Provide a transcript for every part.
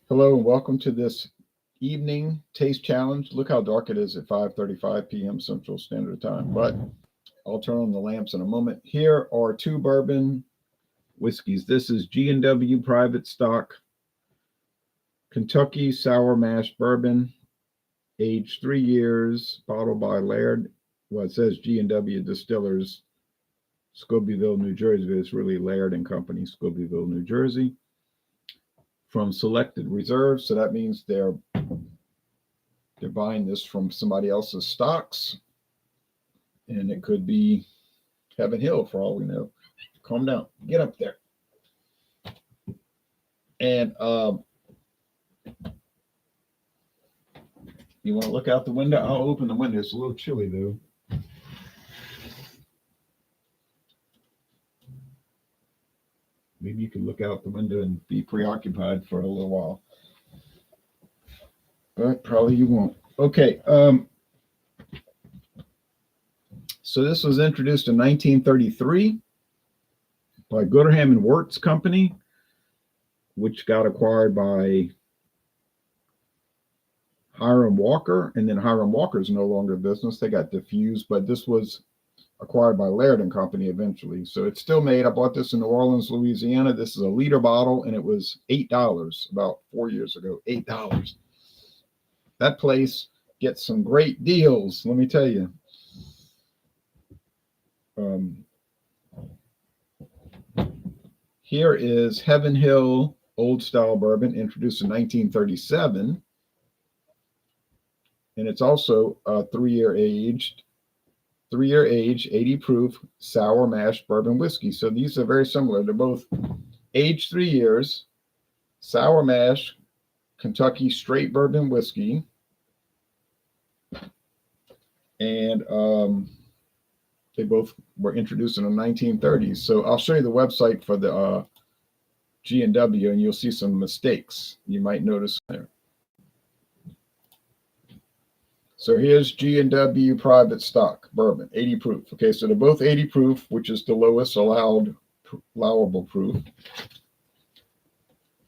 Hello and welcome to this evening taste challenge. Look how dark it is at 5:35 p.m. Central Standard Time, but I'll turn on the lamps in a moment. Here are two bourbon whiskeys. This is G&W Private Stock Kentucky Sour Mash Bourbon, aged 3 years, bottled by Laird. Well, it says G&W Distillers, Scobeyville, New Jersey, but it's really Laird and Company, Scobeyville, New Jersey. From selected reserves, so that means they're buying this from somebody else's stocks, and it could be Heaven Hill for all we know. Calm down, get up there. And you want to look out the window? I'll open the window. It's a little chilly though. Maybe you can look out the window and be preoccupied for a little while. But probably you won't. Okay. So this was introduced in 1933 by Gooderham and Worts Company, which got acquired by Hiram Walker, and then Hiram Walker is no longer in business. They got diffused, but this was acquired by Laird and Company eventually. So it's still made. I bought this in New Orleans, Louisiana. This is a liter bottle, and it was $8 about 4 years ago. $8. That place gets some great deals, let me tell you. Here is Heaven Hill Old Style Bourbon, introduced in 1937. And it's also a 3-year age, 80 proof sour mash bourbon whiskey. So these are very similar. They're both aged 3 years, sour mash, Kentucky straight bourbon whiskey. And they both were introduced in the 1930s. So I'll show you the website for the G&W, and you'll see some mistakes you might notice there. So here's G&W Private Stock Bourbon, 80 proof. Okay, so they're both 80 proof, which is the lowest allowable proof.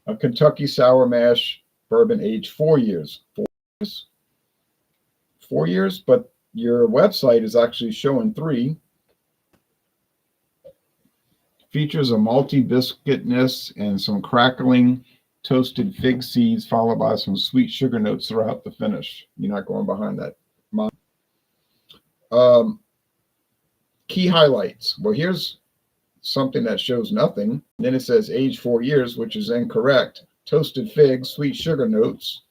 A Kentucky Sour Mash Bourbon, aged 4 years. 4 years? 4 years, but your website is actually showing 3. Features a malty biscuitness and some crackling toasted fig seeds, followed by some sweet sugar notes throughout the finish. You're not going behind that. Key highlights. Well, here's something that shows nothing. Then it says age 4 years, which is incorrect. Toasted figs, sweet sugar notes,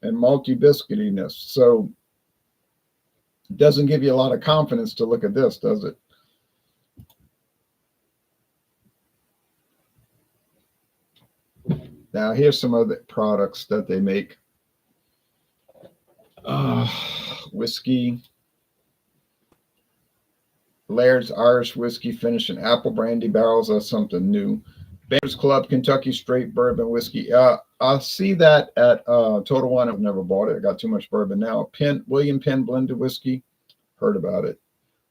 and malty biscuitiness. So it doesn't give you a lot of confidence to look at this, does it? Now, here's some other products that they make. Whiskey. Laird's Irish whiskey finished in apple brandy barrels. That's something new. Baker's Club Kentucky straight bourbon whiskey. I see that at Total Wine. I've never bought it. I got too much bourbon now. William Penn blended whiskey. Heard about it.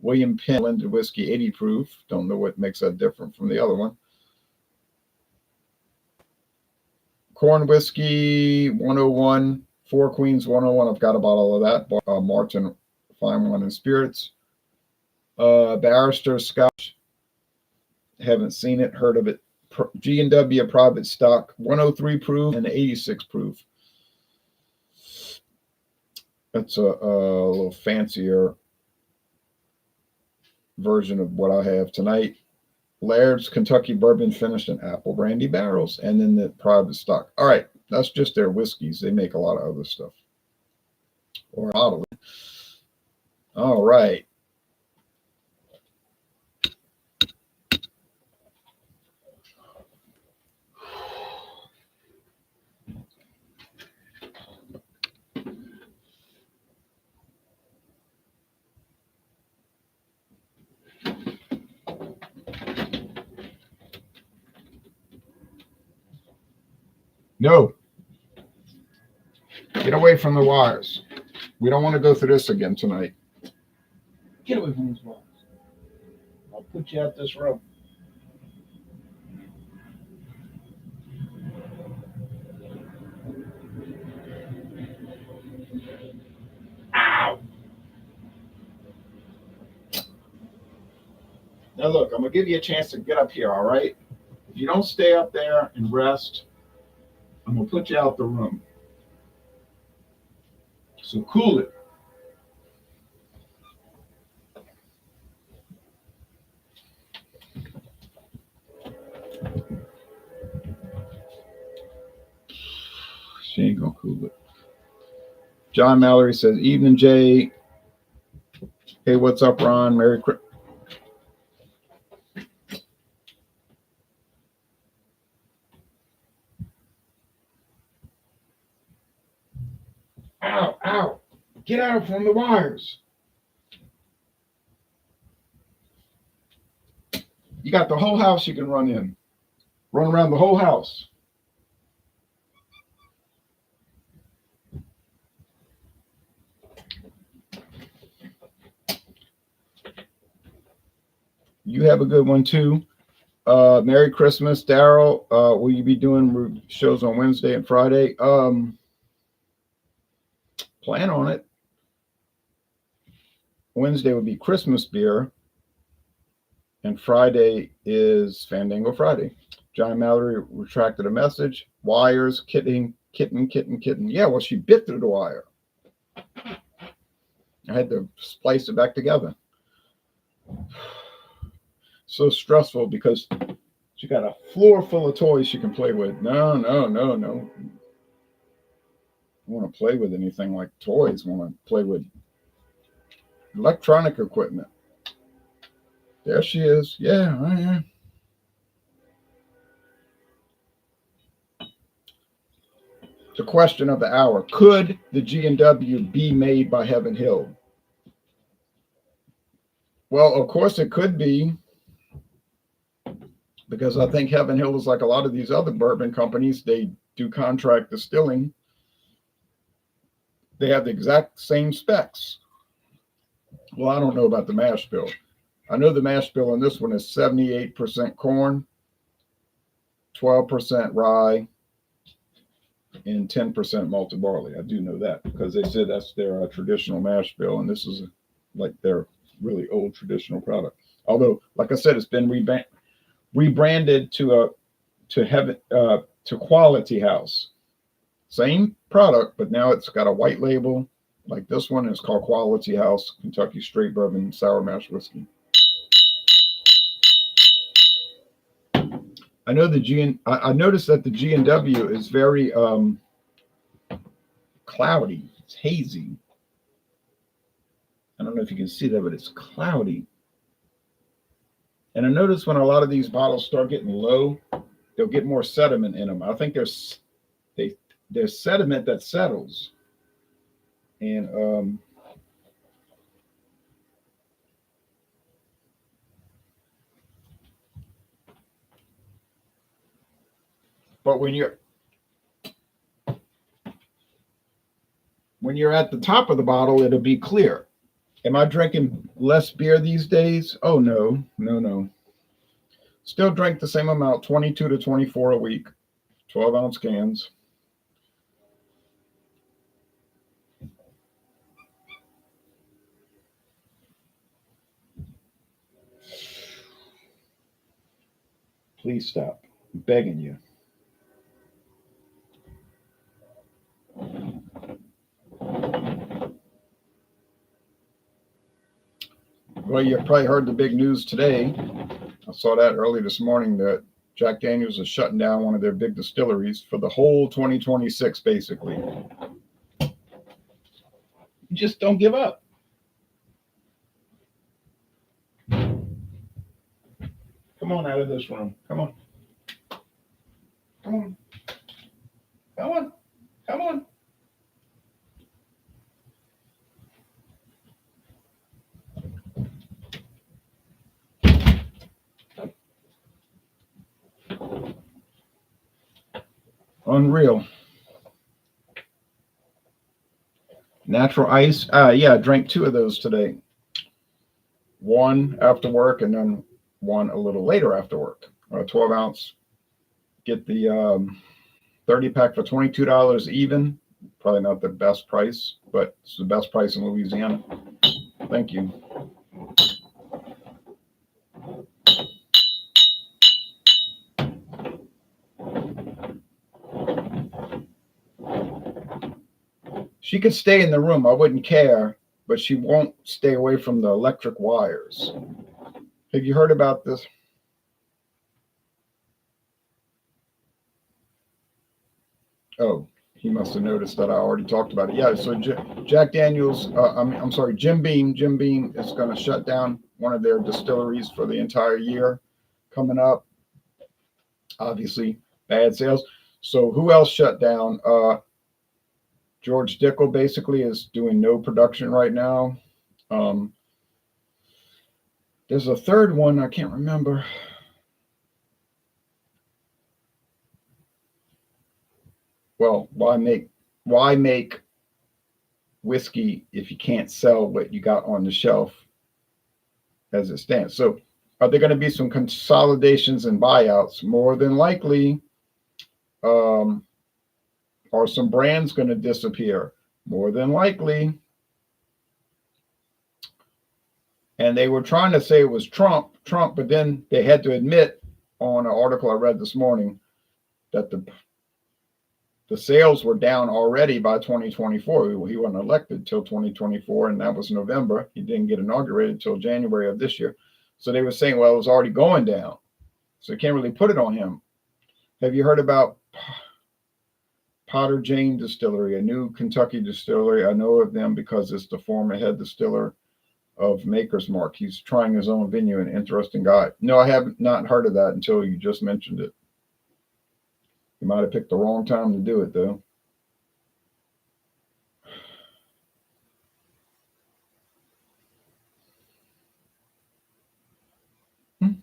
William Penn blended whiskey, 80 proof. Don't know what makes that different from the other one. Corn whiskey 101, Four Queens 101. I've got a bottle of that. Martin Fine Wine and Spirits. Barrister Scotch. Haven't seen it, heard of it. G&W Private Stock 103 proof and 86 proof. That's a little fancier version of what I have tonight. Laird's Kentucky Bourbon finished in apple brandy barrels, and then the Private Stock. All right, that's just their whiskeys. They make a lot of other stuff, or a lot of it. All right. No. Get away from the wires. We don't want to go through this again tonight. Get away from these wires. I'll put you out this room. Now look, I'm gonna give you a chance to get up here, all right? If you don't stay up there and rest, I'm gonna put you out the room. So cool it. She ain't gonna cool it. John Mallory says, "Evening, Jay. Hey, what's up, Ron? Merry Christmas." Ow, ow. Get out from the wires. You got the whole house you can run in. Run around the whole house. You have a good one too. Merry Christmas, Daryl. Will you be doing shows on Wednesday and Friday? Plan on it. Wednesday would be Christmas beer, and Friday is Fandango Friday. John Mallory retracted a message. Wires, kitten. Yeah, well, she bit through the wire. I had to splice it back together. So stressful because she got a floor full of toys she can play with. No. I want to play with anything like toys. I want to play with electronic equipment. There she is. Yeah. The question of the hour: could the G&W be made by Heaven Hill? Well, of course it could be, because I think Heaven Hill is like a lot of these other bourbon companies. They do contract distilling. They have the exact same specs. Well, I don't know about the mash bill. I know the mash bill on this one is 78% corn, 12% rye, and 10% malted barley. I do know that because they said that's their traditional mash bill, and this is like their really old traditional product. Although, like I said, it's been rebranded to Quality House. Same product, but now it's got a white label like this one. It's called Quality House Kentucky Straight Bourbon Sour Mash Whiskey. I know I noticed that the G&W is very cloudy. It's hazy. I don't know if you can see that, but it's cloudy. And I noticed when a lot of these bottles start getting low, they'll get more sediment in them. I think there's sediment that settles. And but when you're at the top of the bottle, it'll be clear. Am I drinking less beer these days? Oh, no. Still drink the same amount, 22 to 24 a week, 12-ounce cans. Please stop. I'm begging you. Well, you probably heard the big news today. I saw that early this morning that Jack Daniels is shutting down one of their big distilleries for the whole 2026, basically. You just don't give up. Come on out of this room. Come on. Unreal. Natural ice. Yeah, I drank 2 of those today. One after work and then one a little later after work. 12-ounce. Get the 30-pack for $22 even. Probably not the best price, but it's the best price in Louisiana. Thank you. She could stay in the room. I wouldn't care, but she won't stay away from the electric wires. Have you heard about this? Oh, he must have noticed that I already talked about it. Yeah, so Jack Daniels, I'm sorry, Jim Beam. Jim Beam is going to shut down one of their distilleries for the entire year coming up. Obviously, bad sales. So who else shut down? George Dickel basically is doing no production right now. Um, there's a third one I can't remember. Well, why make whiskey if you can't sell what you got on the shelf as it stands? So are there going to be some consolidations and buyouts? More than likely. Are some brands going to disappear? More than likely. And they were trying to say it was Trump, but then they had to admit on an article I read this morning that the sales were down already by 2024. He wasn't elected till 2024, and that was November. He didn't get inaugurated till January of this year. So they were saying, well, it was already going down. So you can't really put it on him. Have you heard about Potter Jane Distillery, a new Kentucky distillery? I know of them because it's the former head distiller of Maker's Mark. He's trying his own vineyard, an interesting guy. No, I have not heard of that until you just mentioned it. You might have picked the wrong time to do it, though.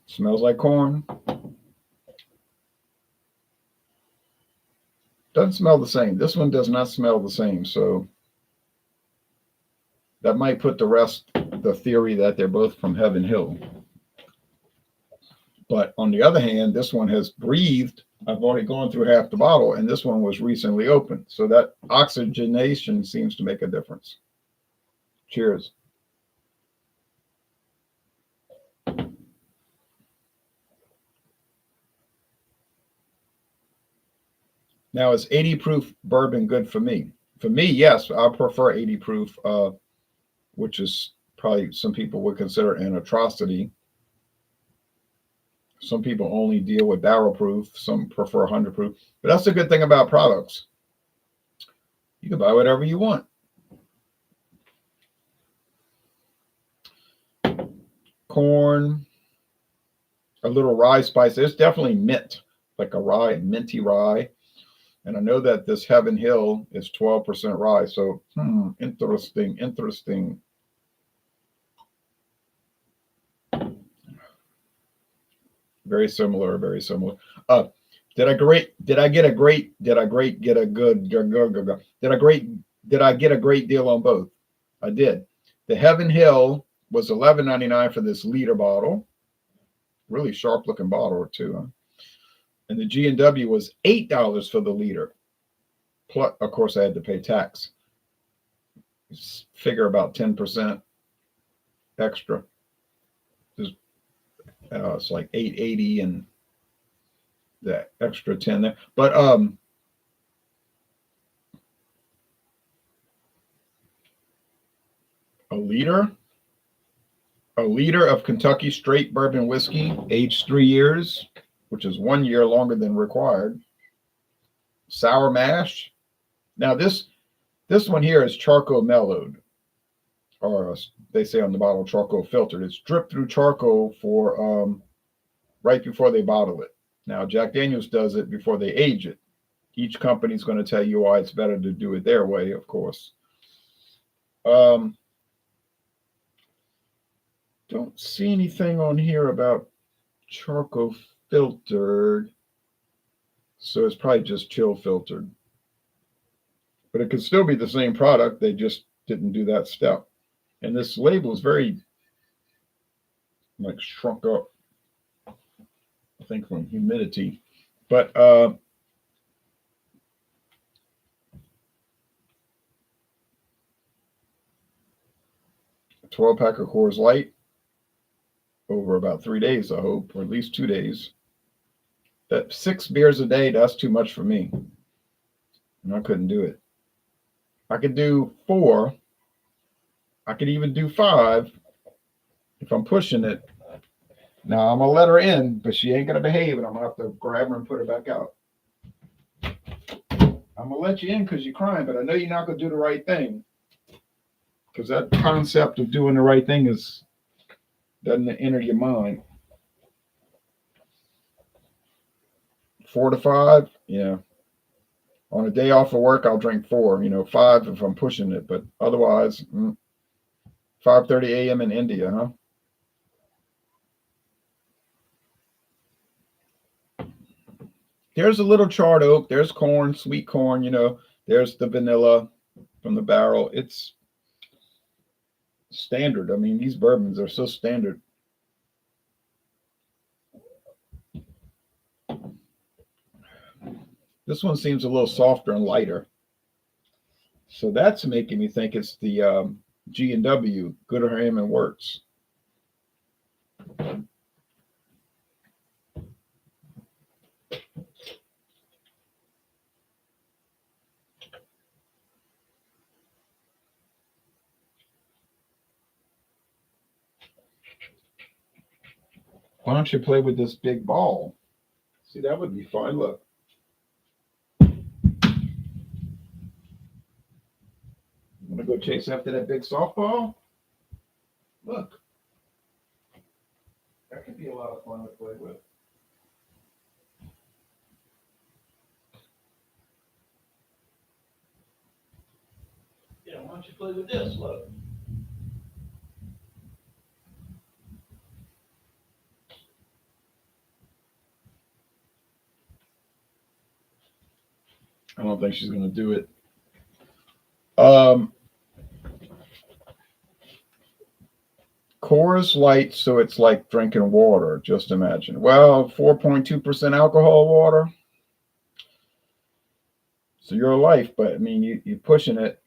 Smells like corn. Doesn't smell the same. This one does not smell the same. So that might put the theory that they're both from Heaven Hill. But on the other hand, this one has breathed. I've already gone through half the bottle, and this one was recently opened. So that oxygenation seems to make a difference. Cheers. Now, is 80 proof bourbon good for me? For me, yes. I prefer 80 proof, which is probably some people would consider an atrocity. Some people only deal with barrel proof. Some prefer 100 proof. But that's the good thing about products. You can buy whatever you want. Corn, a little rye spice. There's definitely mint, like a rye, minty rye. And I know that this Heaven Hill is 12% rye. So, interesting. Very similar. Did I get a great deal on both? I did. The Heaven Hill was $11.99 for this liter bottle. Really sharp looking bottle too. Huh? And the G&W was $8 for the liter. Plus, of course, I had to pay tax. Figure about 10% extra. It's like $8.80 and the extra 10 there. But a liter of Kentucky straight bourbon whiskey, aged 3 years, which is 1 year longer than required. Sour mash. Now this one here is charcoal mellowed, or they say on the bottle charcoal filtered. It's dripped through charcoal for right before they bottle it. Now Jack Daniels does it before they age it. Each company is going to tell you why it's better to do it their way, of course. Don't see anything on here about charcoal filtered, so it's probably just chill filtered. But it could still be the same product. They just didn't do that step. And this label is very like shrunk up, I think, from humidity. But 12-pack of Coors Light over about 3 days, I hope, or at least 2 days. That 6 beers a day, that's too much for me. And I couldn't do it. I could do 4. I could even do 5 if I'm pushing it. Now I'm gonna let her in, but she ain't gonna behave, and I'm gonna have to grab her and put her back out. I'm gonna let you in because you're crying, but I know you're not gonna do the right thing. Because that concept of doing the right thing doesn't enter your mind. 4 to 5, yeah. On a day off of work, I'll drink 4. 5 if I'm pushing it, but otherwise, 5:30 a.m. in India, huh? There's a little charred oak. There's corn, sweet corn. There's the vanilla from the barrel. It's standard. I mean, these bourbons are so standard. This one seems a little softer and lighter. So that's making me think it's the G&W, Gooderham and Worts. Why don't you play with this big ball? See, that would be fun. Look. Want to go chase after that big softball? Look. That could be a lot of fun to play with. Yeah, why don't you play with this? Look. I don't think she's going to do it. Coors Light, so it's like drinking water. Just imagine. Well, 4.2% alcohol water. So your life, but I mean, you're pushing it.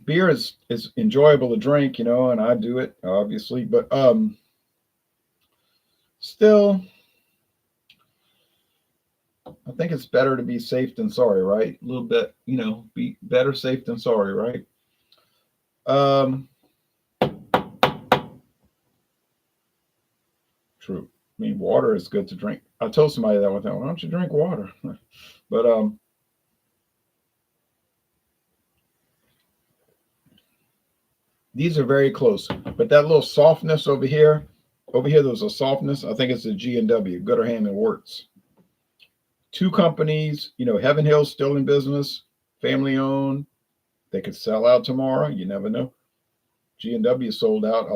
Beer is enjoyable to drink, and I do it obviously, but still, I think it's better to be safe than sorry, right? A little bit, be better safe than sorry, right? True. I mean, water is good to drink. I told somebody that one time, why don't you drink water? But these are very close. But that little softness over here, there's a softness. I think it's a G&W, Gooderham and Worts. 2 companies, Heaven Hill's still in business, family owned. They could sell out tomorrow. You never know. G&W sold out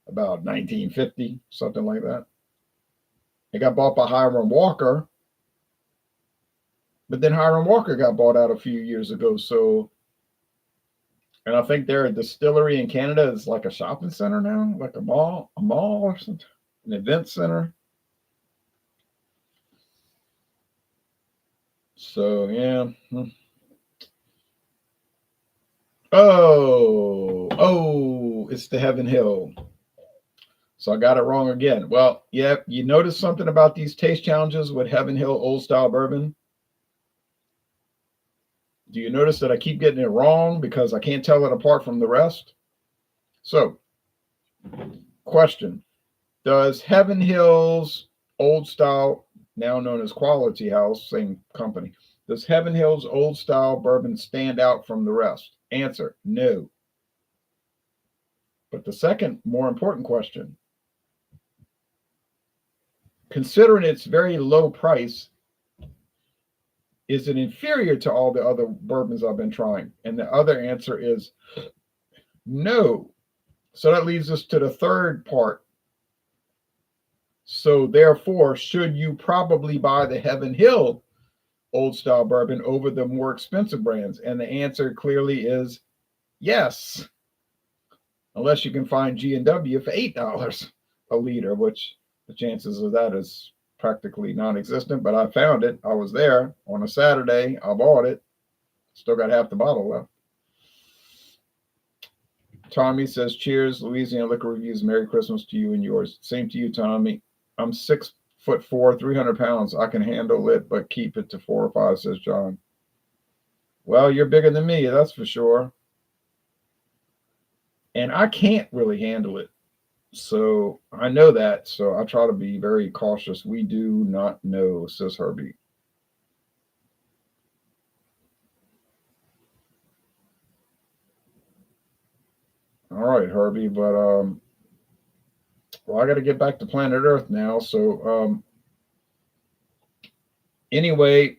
about 1950, something like that. It got bought by Hiram Walker, but then Hiram Walker got bought out a few years ago. So, and I think their distillery in Canada is like a shopping center now, like a mall or something, an event center. So, yeah. Oh, it's the Heaven Hill. So I got it wrong again. Well, yeah, you notice something about these taste challenges with Heaven Hill Old Style Bourbon? Do you notice that I keep getting it wrong because I can't tell it apart from the rest? So, question. Does Heaven Hill's Old Style, now known as Quality House, same company, does Heaven Hill's Old Style Bourbon stand out from the rest? Answer, no. But the second, more important question, considering its very low price, is it inferior to all the other bourbons I've been trying? And the other answer is no. So that leads us to the third part. So therefore, should you probably buy the Heaven Hill Old Style Bourbon over the more expensive brands? And the answer clearly is yes. Unless you can find G&W for $8 a liter, which the chances of that is practically non-existent, but I found it. I was there on a Saturday. I bought it. Still got half the bottle left. Tommy says, cheers, Louisiana Liquor Reviews. Merry Christmas to you and yours. Same to you, Tommy. I'm 6 6'4", 300 pounds. I can handle it, but keep it to 4 or 5, says John. Well, you're bigger than me, that's for sure. And I can't really handle it. So I know that. So I try to be very cautious. We do not know, says Herbie. All right, Herbie, but well, I got to get back to planet Earth now. So anyway,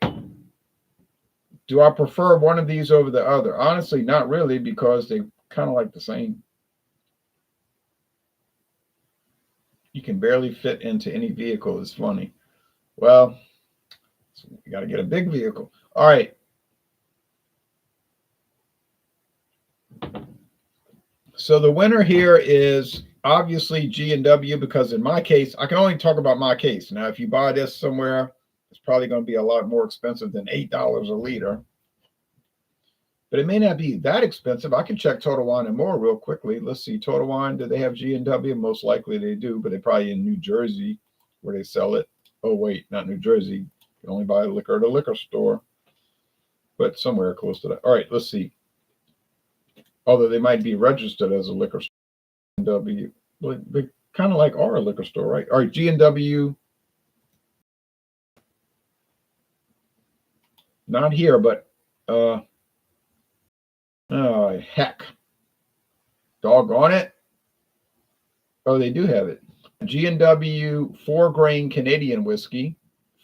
do I prefer one of these over the other? Honestly, not really, because they kind of like the same. You can barely fit into any vehicle. It's funny. Well, so you got to get a big vehicle. All right. So the winner here is obviously G&W, because in my case, I can only talk about my case. Now, if you buy this somewhere, it's probably going to be a lot more expensive than $8 a liter. But it may not be that expensive. I can check Total Wine and More real quickly. Let's see. Total Wine, do they have G&W? Most likely they do, but they're probably in New Jersey where they sell it. Oh, wait, not New Jersey. You can only buy liquor at a liquor store, but somewhere close to that. All right, let's see. Although they might be registered as a liquor store. G&W, they kind of like are a liquor store, right? All right, G&W. Not here, but oh, heck. Doggone it. Oh, they do have it. G&W 4-grain Canadian whiskey.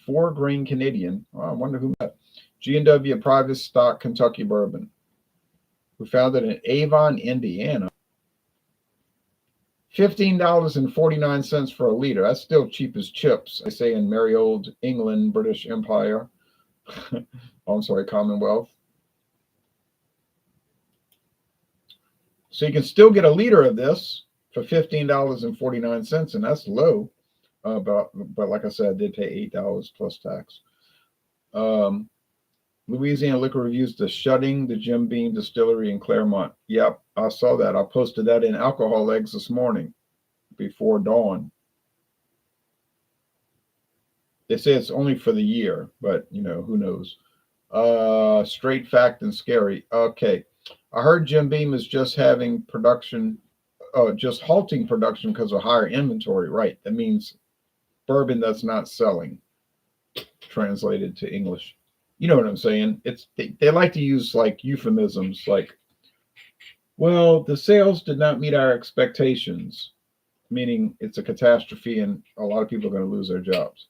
4-grain Canadian. Oh, I wonder who that. G&W private stock Kentucky bourbon. We found it in Avon, Indiana. $15.49 for a liter. That's still cheap as chips, I say, in merry old England, British Empire. Oh, I'm sorry, Commonwealth. So you can still get a liter of this for $15.49, and that's low. But like I said, I did pay $8 plus tax. Louisiana Liquor Reviews, the Shutting, the Jim Beam Distillery in Claremont. Yep, I saw that. I posted that in Alcohol Eggs this morning before dawn. They say it's only for the year, but who knows? Straight Fact and Scary. Okay, I heard Jim Beam is just having production, just halting production because of higher inventory. Right, that means bourbon that's not selling. Translated to English. You know what I'm saying? It's they like to use like euphemisms like, well, the sales did not meet our expectations, meaning it's a catastrophe and a lot of people are going to lose their jobs.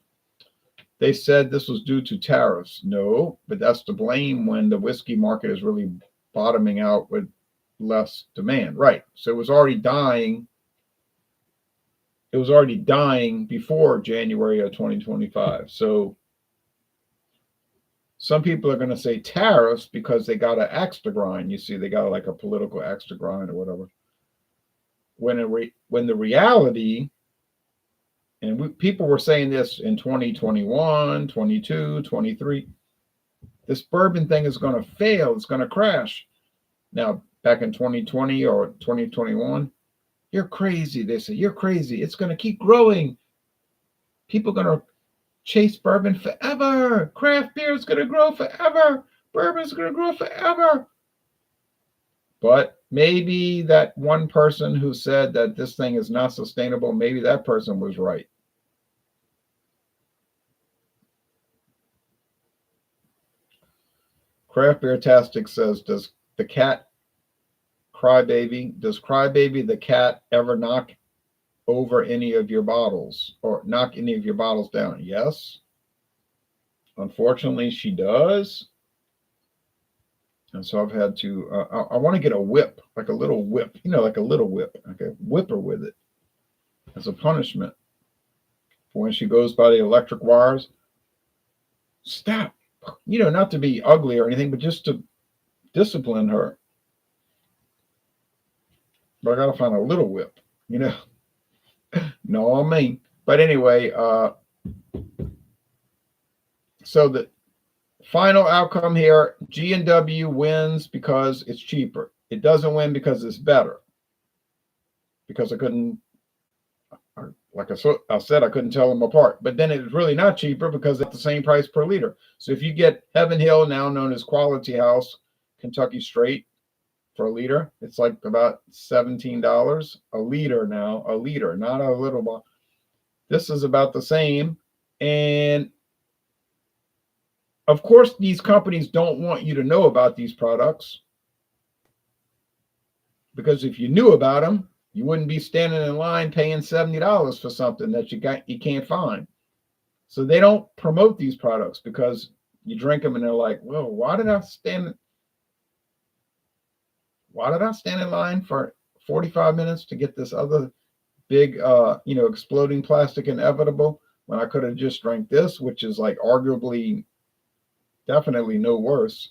They said this was due to tariffs. No, but that's to blame when the whiskey market is really bottoming out with less demand. Right. So it was already dying. It was already dying before January of 2025. So some people are going to say tariffs because they got an axe to grind. You see, they got like a political axe to grind or whatever. When the reality, and people were saying this in 2021, 22, 23, this bourbon thing is going to fail. It's going to crash. Now, back in 2020 or 2021, you're crazy. They say, you're crazy. It's going to keep growing. People are going to chase bourbon forever. Craft beer is going to grow forever. Bourbon is going to grow forever. But maybe that one person who said that this thing is not sustainable, maybe that person was right. Craft Beer Tastic says, does the cat Crybaby, does Crybaby the cat ever knock over any of your bottles or knock any of your bottles down? Yes. Unfortunately, she does. And so I've had to, I want to get a whip, like a little whip, like a little whip. Okay, whip her with it as a punishment for when she goes by the electric wires. Stop. Not to be ugly or anything, but just to discipline her. But I got to find a little whip, No, I mean. But anyway, so the final outcome here, G&W wins because it's cheaper. It doesn't win because it's better. Because Like I said, I couldn't tell them apart. But then it was really not cheaper because it's the same price per liter. So if you get Heaven Hill, now known as Quality House Kentucky Straight, for a liter, it's like about $17 a liter now. A liter, not a little bottle. This is about the same. And of course, these companies don't want you to know about these products, because if you knew about them, you wouldn't be standing in line paying $70 for something that you can't find. So they don't promote these products, because you drink them and they're like, well, why did I stand in line for 45 minutes to get this other big exploding plastic inevitable, when I could have just drank this, which is like arguably definitely no worse.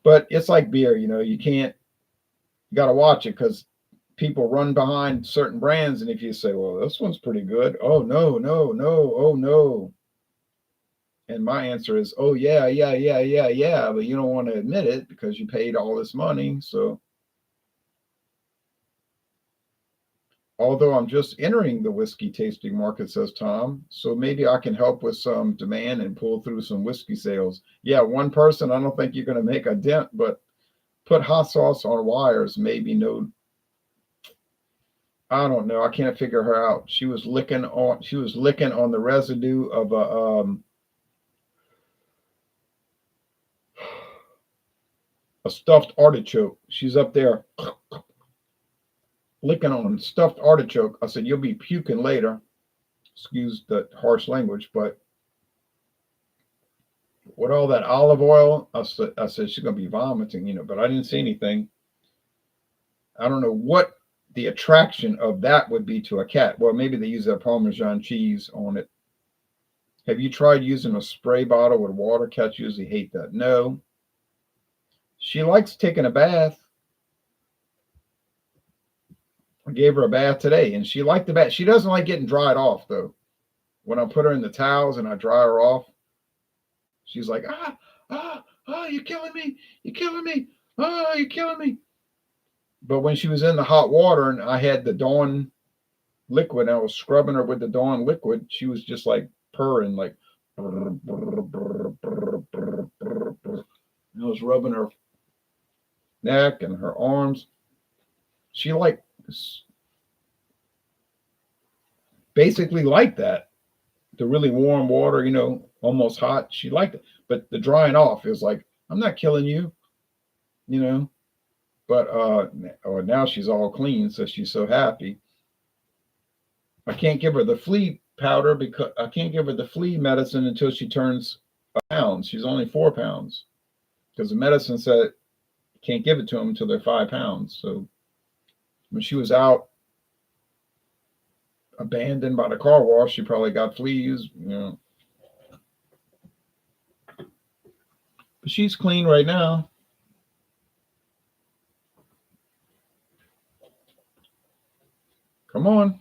But it's like beer, you got to watch it, because people run behind certain brands, and if you say, well, this one's pretty good, oh no, no, no, oh no. And my answer is, oh yeah, yeah, yeah, yeah, yeah, but you don't want to admit it because you paid all this money. So although I'm just entering the whiskey tasting market, says Tom, so maybe I can help with some demand and pull through some whiskey sales. Yeah, one person, I don't think you're going to make a dent, but put hot sauce on wires, maybe no. I don't know. I can't figure her out. She was licking on the residue of a stuffed artichoke. She's up there licking on stuffed artichoke. I said, you'll be puking later. Excuse the harsh language, but with all that olive oil, I said she's going to be vomiting, but I didn't see anything. I don't know what the attraction of that would be to a cat. Well, maybe they use that Parmesan cheese on it. Have you tried using a spray bottle with water? Cats usually hate that. No. She likes taking a bath. I gave her a bath today, and she liked the bath. She doesn't like getting dried off, though. When I put her in the towels and I dry her off, she's like, you're killing me. You're killing me. Oh, you're killing me. But when she was in the hot water and I had the Dawn liquid and I was scrubbing her with the Dawn liquid, she was just like purring, like, I was rubbing her neck and her arms. She basically liked that. The really warm water, almost hot. She liked it. But the drying off is like, I'm not killing you, But now she's all clean, so she's so happy. I can't give her the flea powder because I can't give her the flea medicine until she turns a pound. She's only 4 pounds, because the medicine said can't give it to them until they're 5 pounds. So when she was out abandoned by the car wash, she probably got fleas, But she's clean right now. Come on,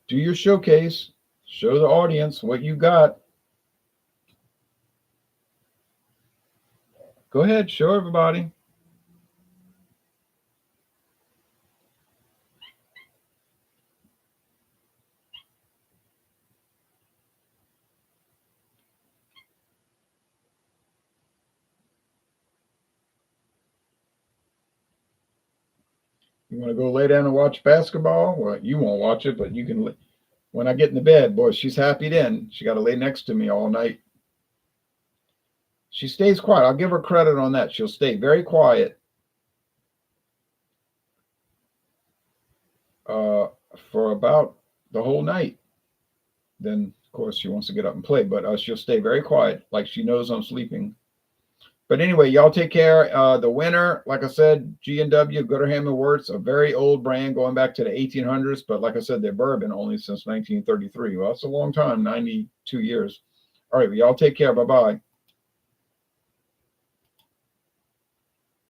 do your showcase. Show the audience what you got. Go ahead, show everybody. You want to go lay down and watch basketball? Well, you won't watch it, but you can. When I get in the bed, boy, she's happy then. She got to lay next to me all night. She stays quiet. I'll give her credit on that. She'll stay very quiet for about the whole night. Then, of course, she wants to get up and play, but she'll stay very quiet, like she knows I'm sleeping. But anyway, y'all take care. The winner, like I said, G&W, Gooderham and Worts, a very old brand going back to the 1800s. But like I said, they're bourbon only since 1933. Well, that's a long time, 92 years. All right, y'all take care. Bye-bye.